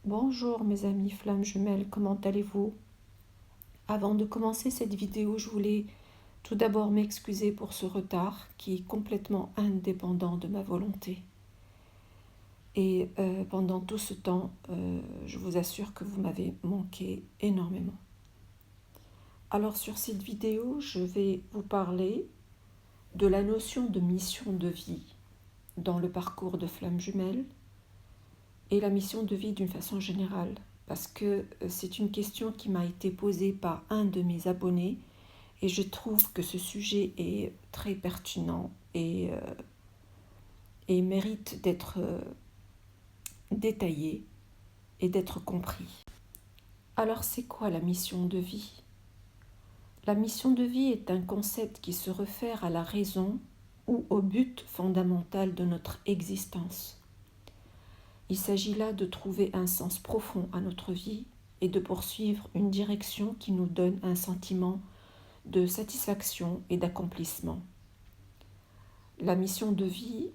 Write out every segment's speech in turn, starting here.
Bonjour mes amis flammes jumelles, comment allez-vous? Avant de commencer cette vidéo, je voulais tout d'abord m'excuser pour ce retard qui est complètement indépendant de ma volonté. Et pendant tout ce temps, je vous assure que vous m'avez manqué énormément. Alors sur cette vidéo, je vais vous parler de la notion de mission de vie dans le parcours de flammes jumelles et la mission de vie d'une façon générale, parce que c'est une question qui m'a été posée par un de mes abonnés et je trouve que ce sujet est très pertinent et mérite d'être détaillé et d'être compris. Alors c'est quoi la mission de vie? La mission de vie est un concept qui se réfère à la raison ou au but fondamental de notre existence. Il s'agit là de trouver un sens profond à notre vie et de poursuivre une direction qui nous donne un sentiment de satisfaction et d'accomplissement. La mission de vie,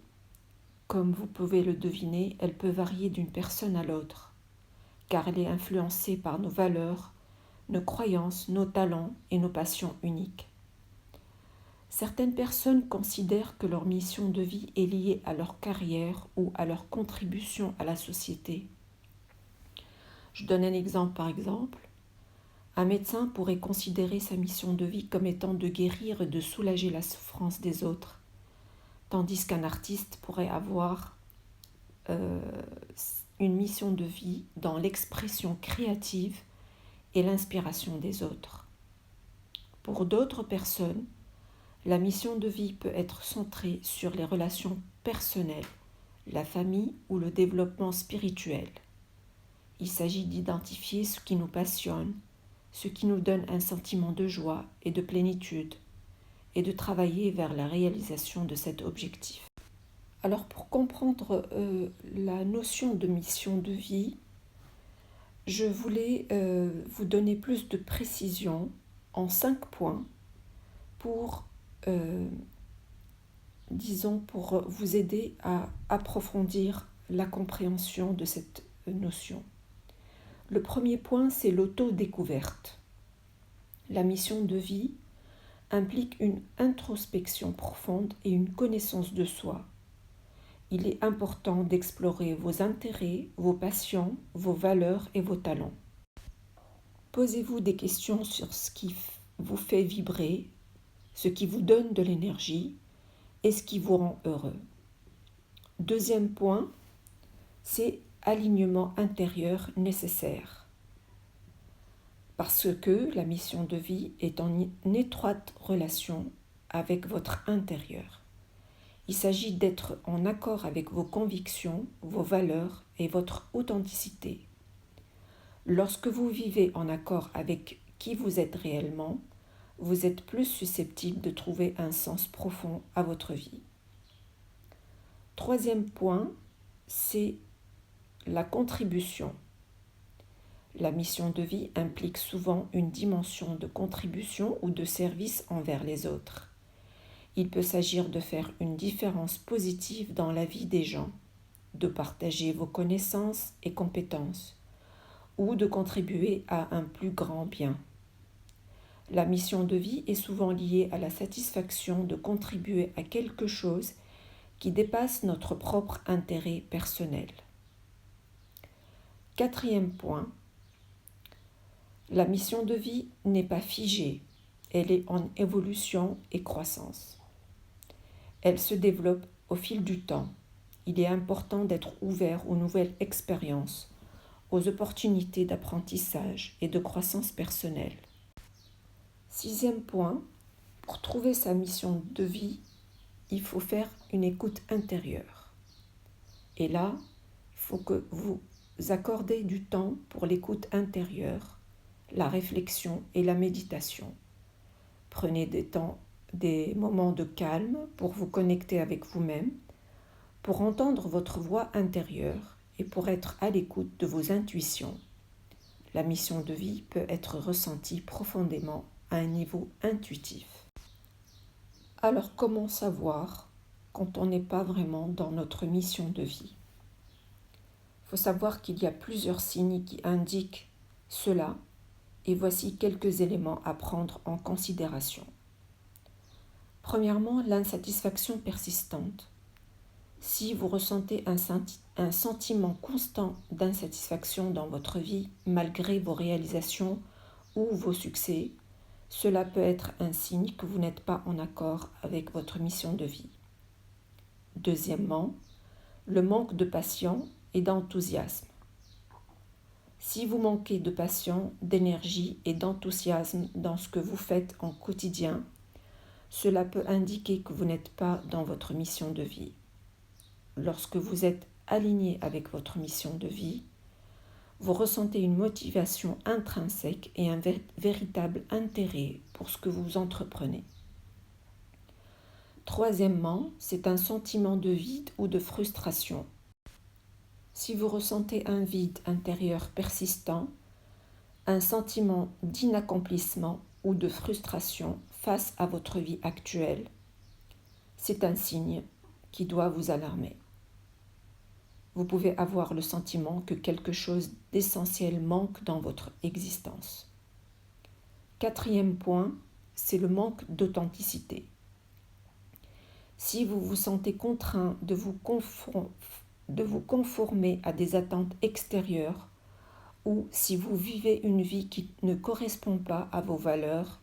comme vous pouvez le deviner, elle peut varier d'une personne à l'autre, car elle est influencée par nos valeurs, nos croyances, nos talents et nos passions uniques. Certaines personnes considèrent que leur mission de vie est liée à leur carrière ou à leur contribution à la société. Je donne un exemple par exemple. Un médecin pourrait considérer sa mission de vie comme étant de guérir et de soulager la souffrance des autres, tandis qu'un artiste pourrait avoir une mission de vie dans l'expression créative et l'inspiration des autres. Pour d'autres personnes, la mission de vie peut être centrée sur les relations personnelles, la famille ou le développement spirituel. Il s'agit d'identifier ce qui nous passionne, ce qui nous donne un sentiment de joie et de plénitude, et de travailler vers la réalisation de cet objectif. Alors pour comprendre la notion de mission de vie, je voulais vous donner plus de précision en 5 points pour pour vous aider à approfondir la compréhension de cette notion. Le premier point, c'est l'auto-découverte. La mission de vie implique une introspection profonde et une connaissance de soi. Il est important d'explorer vos intérêts, vos passions, vos valeurs et vos talents. Posez-vous des questions sur ce qui vous fait vibrer, ce qui vous donne de l'énergie et ce qui vous rend heureux. Deuxième point, c'est alignement intérieur nécessaire. Parce que la mission de vie est en étroite relation avec votre intérieur. Il s'agit d'être en accord avec vos convictions, vos valeurs et votre authenticité. Lorsque vous vivez en accord avec qui vous êtes réellement, vous êtes plus susceptible de trouver un sens profond à votre vie. Troisième point, c'est la contribution. La mission de vie implique souvent une dimension de contribution ou de service envers les autres. Il peut s'agir de faire une différence positive dans la vie des gens, de partager vos connaissances et compétences, ou de contribuer à un plus grand bien. La mission de vie est souvent liée à la satisfaction de contribuer à quelque chose qui dépasse notre propre intérêt personnel. Quatrième point, la mission de vie n'est pas figée, elle est en évolution et croissance. Elle se développe au fil du temps. Il est important d'être ouvert aux nouvelles expériences, aux opportunités d'apprentissage et de croissance personnelle. Sixième point, pour trouver sa mission de vie, il faut faire une écoute intérieure. Et là, il faut que vous accordez du temps pour l'écoute intérieure, la réflexion et la méditation. Prenez des moments de calme pour vous connecter avec vous-même, pour entendre votre voix intérieure et pour être à l'écoute de vos intuitions. La mission de vie peut être ressentie profondément à un niveau intuitif. Alors comment savoir quand on n'est pas vraiment dans notre mission de vie? faut savoir qu'il y a plusieurs signes qui indiquent cela, et voici quelques éléments à prendre en considération. Premièrement, l'insatisfaction persistante. Si vous ressentez un sentiment constant d'insatisfaction dans votre vie, malgré vos réalisations ou vos succès, cela peut être un signe que vous n'êtes pas en accord avec votre mission de vie. Deuxièmement, le manque de passion et d'enthousiasme. Si vous manquez de passion, d'énergie et d'enthousiasme dans ce que vous faites en quotidien, cela peut indiquer que vous n'êtes pas dans votre mission de vie. Lorsque vous êtes aligné avec votre mission de vie, vous ressentez une motivation intrinsèque et un véritable intérêt pour ce que vous entreprenez. Troisièmement, c'est un sentiment de vide ou de frustration. Si vous ressentez un vide intérieur persistant, un sentiment d'inaccomplissement ou de frustration face à votre vie actuelle, c'est un signe qui doit vous alarmer. Vous pouvez avoir le sentiment que quelque chose d'essentiel manque dans votre existence. Quatrième point, c'est le manque d'authenticité. Si vous vous sentez contraint de vous conformer à des attentes extérieures, ou si vous vivez une vie qui ne correspond pas à vos valeurs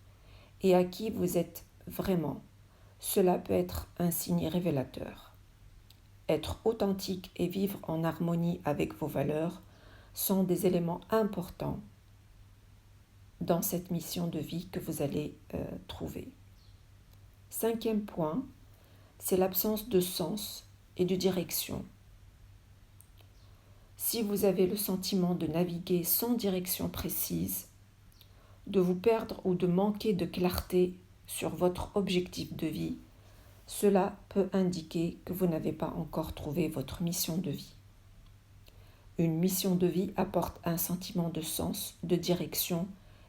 et à qui vous êtes vraiment, cela peut être un signe révélateur. Être authentique et vivre en harmonie avec vos valeurs sont des éléments importants dans cette mission de vie que vous allez trouver. Cinquième point, c'est l'absence de sens et de direction. Si vous avez le sentiment de naviguer sans direction précise, de vous perdre ou de manquer de clarté sur votre objectif de vie, cela peut indiquer que vous n'avez pas encore trouvé votre mission de vie. Une mission de vie apporte un sentiment de sens, de direction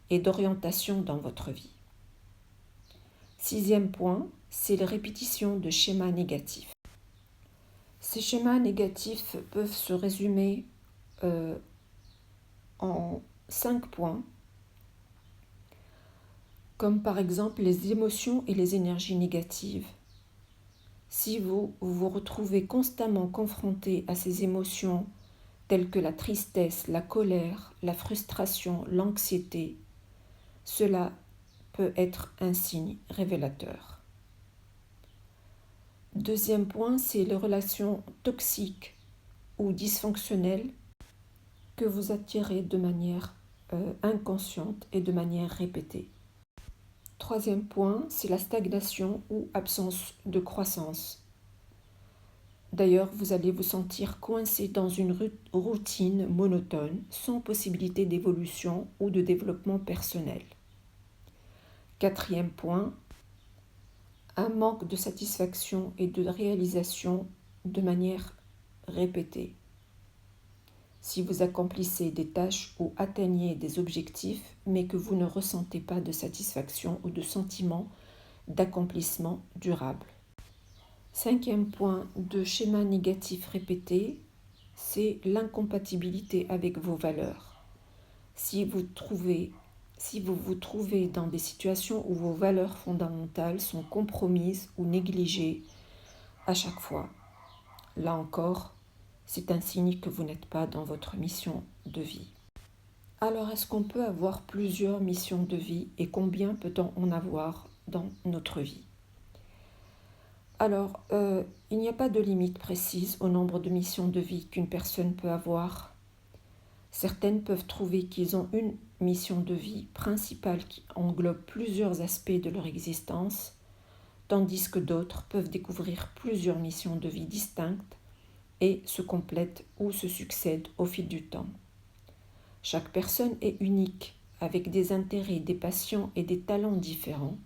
et d'orientation dans votre vie. Sixième point, c'est les répétitions de schémas négatifs. Ces schémas négatifs peuvent se résumer en 5 points, comme par exemple les émotions et les énergies négatives. Si vous vous retrouvez constamment confronté à ces émotions telles que la tristesse, la colère, la frustration, l'anxiété, cela peut être un signe révélateur. Deuxième point, c'est les relations toxiques ou dysfonctionnelles que vous attirez de manière inconsciente et de manière répétée. Troisième point, c'est la stagnation ou absence de croissance. D'ailleurs, vous allez vous sentir coincé dans une routine monotone, sans possibilité d'évolution ou de développement personnel. Quatrième point, un manque de satisfaction et de réalisation de manière répétée. Si vous accomplissez des tâches ou atteignez des objectifs, mais que vous ne ressentez pas de satisfaction ou de sentiment d'accomplissement durable. Cinquième point de schéma négatif répété, c'est l'incompatibilité avec vos valeurs. Si vous vous trouvez dans des situations où vos valeurs fondamentales sont compromises ou négligées à chaque fois, là encore, c'est un signe que vous n'êtes pas dans votre mission de vie. Alors, est-ce qu'on peut avoir plusieurs missions de vie et combien peut-on en avoir dans notre vie ? Alors, il n'y a pas de limite précise au nombre de missions de vie qu'une personne peut avoir. Certaines peuvent trouver qu'ils ont une mission de vie principale qui englobe plusieurs aspects de leur existence, tandis que d'autres peuvent découvrir plusieurs missions de vie distinctes et se complètent ou se succèdent au fil du temps. Chaque personne est unique, avec des intérêts, des passions et des talents différents,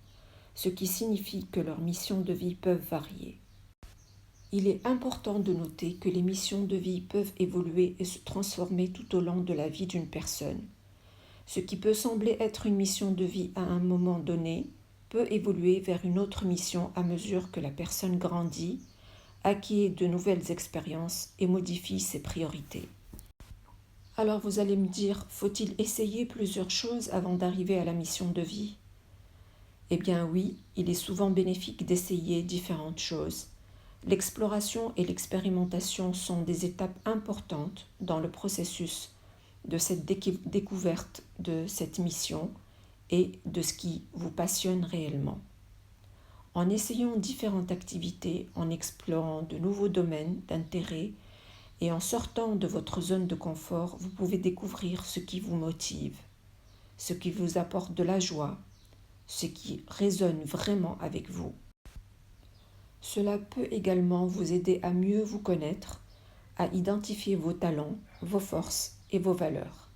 ce qui signifie que leurs missions de vie peuvent varier. Il est important de noter que les missions de vie peuvent évoluer et se transformer tout au long de la vie d'une personne. Ce qui peut sembler être une mission de vie à un moment donné peut évoluer vers une autre mission à mesure que la personne grandit, acquiert de nouvelles expériences et modifie ses priorités. Alors vous allez me dire, faut-il essayer plusieurs choses avant d'arriver à la mission de vie? Eh bien oui, il est souvent bénéfique d'essayer différentes choses. L'exploration et l'expérimentation sont des étapes importantes dans le processus de cette découverte de cette mission et de ce qui vous passionne réellement. En essayant différentes activités, en explorant de nouveaux domaines d'intérêt et en sortant de votre zone de confort, vous pouvez découvrir ce qui vous motive, ce qui vous apporte de la joie, ce qui résonne vraiment avec vous. Cela peut également vous aider à mieux vous connaître, à identifier vos talents, vos forces et vos valeurs.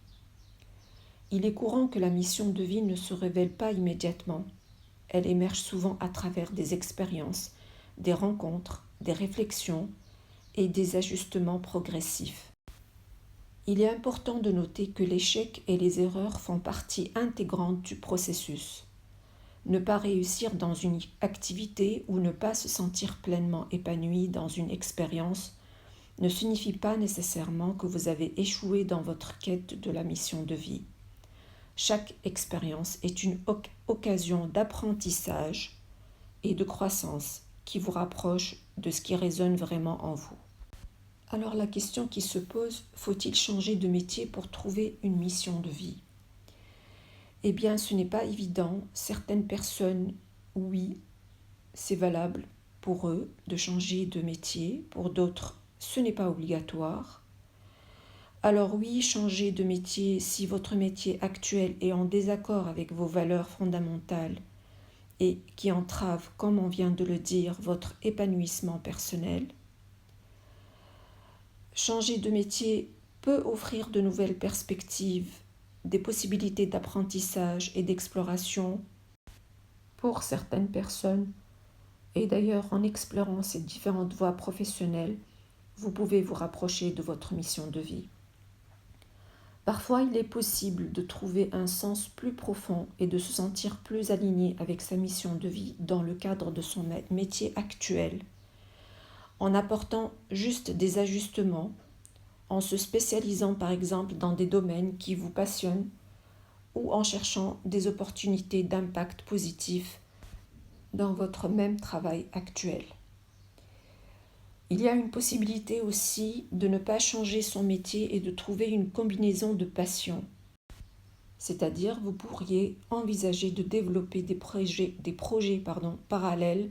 Il est courant que la mission de vie ne se révèle pas immédiatement. Elle émerge souvent à travers des expériences, des rencontres, des réflexions et des ajustements progressifs. Il est important de noter que l'échec et les erreurs font partie intégrante du processus. Ne pas réussir dans une activité ou ne pas se sentir pleinement épanoui dans une expérience ne signifie pas nécessairement que vous avez échoué dans votre quête de la mission de vie. Chaque expérience est une occasion d'apprentissage et de croissance qui vous rapproche de ce qui résonne vraiment en vous. Alors la question qui se pose, faut-il changer de métier pour trouver une mission de vie? Eh bien, ce n'est pas évident. Certaines personnes, oui, c'est valable pour eux de changer de métier. Pour d'autres, ce n'est pas obligatoire. Alors oui, changez de métier si votre métier actuel est en désaccord avec vos valeurs fondamentales et qui entrave, comme on vient de le dire, votre épanouissement personnel. Changer de métier peut offrir de nouvelles perspectives, des possibilités d'apprentissage et d'exploration pour certaines personnes. Et d'ailleurs, en explorant ces différentes voies professionnelles, vous pouvez vous rapprocher de votre mission de vie. Parfois, il est possible de trouver un sens plus profond et de se sentir plus aligné avec sa mission de vie dans le cadre de son métier actuel, en apportant juste des ajustements, en se spécialisant par exemple dans des domaines qui vous passionnent ou en cherchant des opportunités d'impact positif dans votre même travail actuel. Il y a une possibilité aussi de ne pas changer son métier et de trouver une combinaison de passions. C'est-à-dire, vous pourriez envisager de développer des projets parallèles,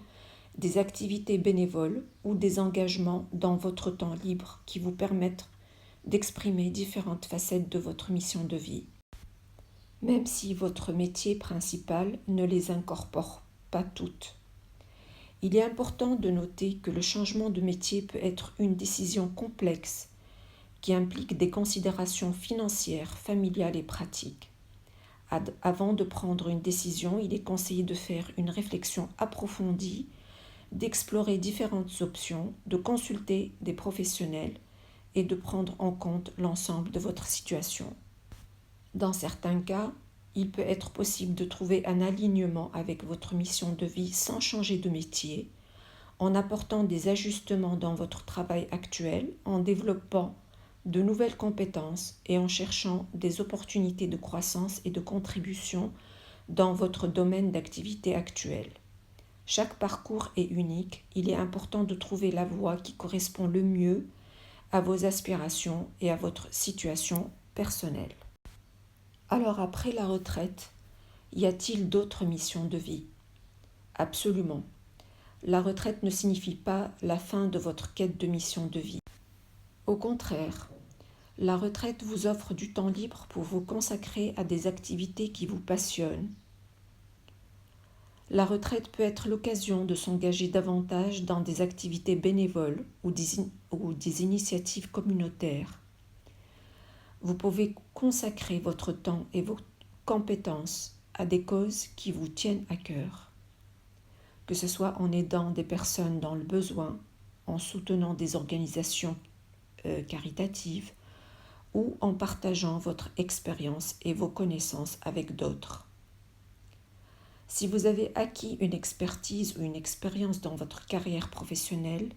des activités bénévoles ou des engagements dans votre temps libre qui vous permettent d'exprimer différentes facettes de votre mission de vie, même si votre métier principal ne les incorpore pas toutes. Il est important de noter que le changement de métier peut être une décision complexe qui implique des considérations financières, familiales et pratiques. Avant de prendre une décision, il est conseillé de faire une réflexion approfondie, d'explorer différentes options, de consulter des professionnels et de prendre en compte l'ensemble de votre situation. Dans certains cas, il peut être possible de trouver un alignement avec votre mission de vie sans changer de métier, en apportant des ajustements dans votre travail actuel, en développant de nouvelles compétences et en cherchant des opportunités de croissance et de contribution dans votre domaine d'activité actuel. Chaque parcours est unique, il est important de trouver la voie qui correspond le mieux à vos aspirations et à votre situation personnelle. Alors après la retraite, y a-t-il d'autres missions de vie? Absolument. La retraite ne signifie pas la fin de votre quête de mission de vie. Au contraire, la retraite vous offre du temps libre pour vous consacrer à des activités qui vous passionnent. La retraite peut être l'occasion de s'engager davantage dans des activités bénévoles ou des initiatives communautaires. Vous pouvez consacrer votre temps et vos compétences à des causes qui vous tiennent à cœur, que ce soit en aidant des personnes dans le besoin, en soutenant des organisations caritatives ou en partageant votre expérience et vos connaissances avec d'autres. Si vous avez acquis une expertise ou une expérience dans votre carrière professionnelle,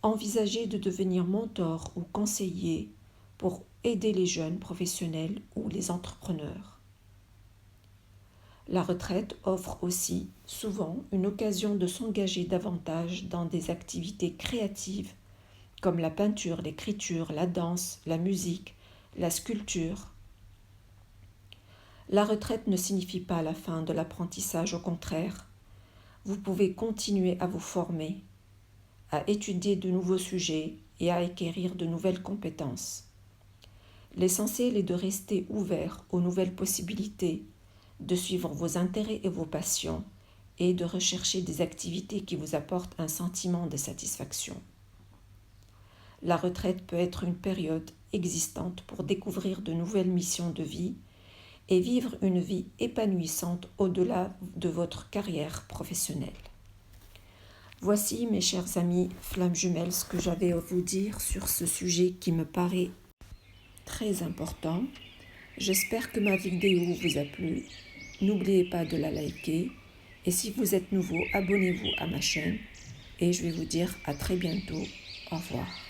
envisagez de devenir mentor ou conseiller pour aider les jeunes professionnels ou les entrepreneurs. La retraite offre aussi souvent une occasion de s'engager davantage dans des activités créatives comme la peinture, l'écriture, la danse, la musique, la sculpture. La retraite ne signifie pas la fin de l'apprentissage, au contraire. Vous pouvez continuer à vous former, à étudier de nouveaux sujets et à acquérir de nouvelles compétences. L'essentiel est de rester ouvert aux nouvelles possibilités, de suivre vos intérêts et vos passions et de rechercher des activités qui vous apportent un sentiment de satisfaction. La retraite peut être une période existante pour découvrir de nouvelles missions de vie et vivre une vie épanouissante au-delà de votre carrière professionnelle. Voici, mes chers amis flammes jumelles, ce que j'avais à vous dire sur ce sujet qui me paraît très important. J'espère que ma vidéo vous a plu. N'oubliez pas de la liker. Et si vous êtes nouveau, abonnez-vous à ma chaîne. Et je vais vous dire à très bientôt. Au revoir.